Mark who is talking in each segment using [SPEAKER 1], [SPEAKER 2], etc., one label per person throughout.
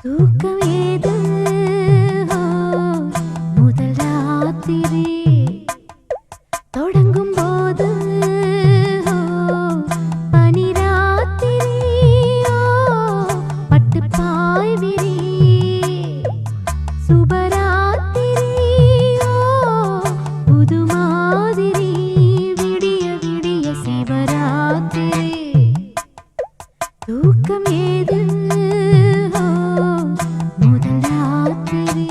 [SPEAKER 1] தூக்கம் ஏது முதல் ராத்திரி தொடங்கும் போது பனி ராத்திரி பட்டு பாய்விரி சுபராத்திரி புது மாதிரி விடிய விடிய சிவராத்திரி தூக்கம் ஏது முதல் ராத்திரி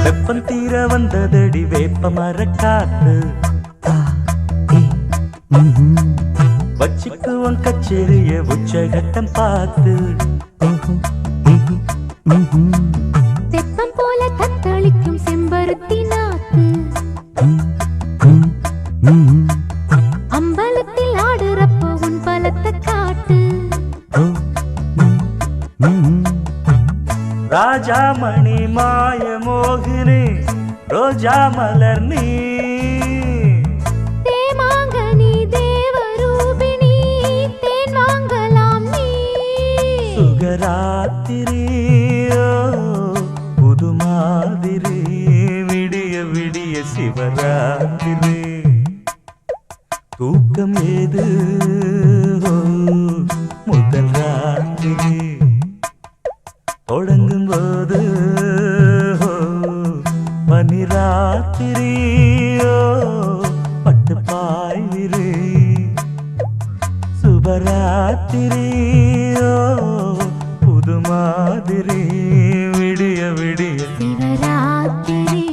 [SPEAKER 2] வெப்பம் தீர வந்ததடி வேப்ப மரக்காத்து வச்சுக்குவன் கச்சேரிய உச்சகட்டம் பார்த்து
[SPEAKER 1] தெப்பம் போல தத்தளிக்கும் செம்பருத்தி நாத்து அம்பலத்தில் ஆடுறப்போ உன் பலத்தை காட்டு
[SPEAKER 2] ராஜாமணி மாய மோகினி ரோஜா மலர் நீ
[SPEAKER 1] தேமாங்கனி தேவரூபிணி தேன் வாங்கலாம் நீ
[SPEAKER 2] சுகராத்திரி புது மாதிரி விடிய விடிய சிவராத்திரி தூக்கம் ஏது முதல் ராத்திரி தொடங்கும் போது பனி ராத்திரி பட்டு பாய்விரி சுபராத்திரி புது மாதிரி விடிய விடிய
[SPEAKER 1] சிவராத்திரி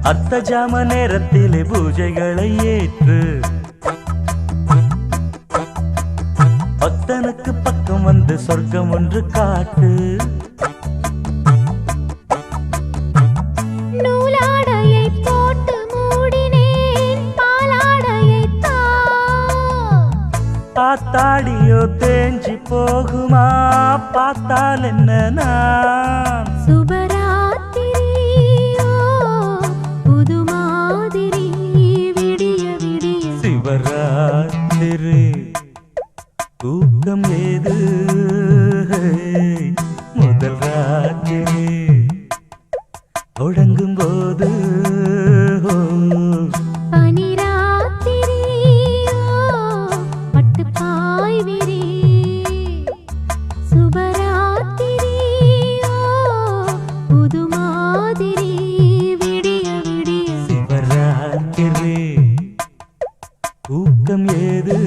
[SPEAKER 2] அர்த்த ஜாம நேரத்திலே பூஜைகளை ஏற்று பக்தனுக்கு பக்கம் வந்து சொர்க்கம் ஒன்று காட்டு
[SPEAKER 1] நூலாடையை போட்டு மூடினேன் பாலாடையை
[SPEAKER 2] பார்த்தாடியோ தேஞ்சி போகுமா பார்த்தால் என்ன நான் சிவராத்திரி தூக்கம் ஏது முதல் ராத்திரி தொடங்கும் போது
[SPEAKER 1] பனி ராத்திரி பட்டு பாய்விரி சுபராத்திரி புது மாதிரி விடிய விடிய
[SPEAKER 2] சிவராத்திரி தூக்கம் ஏது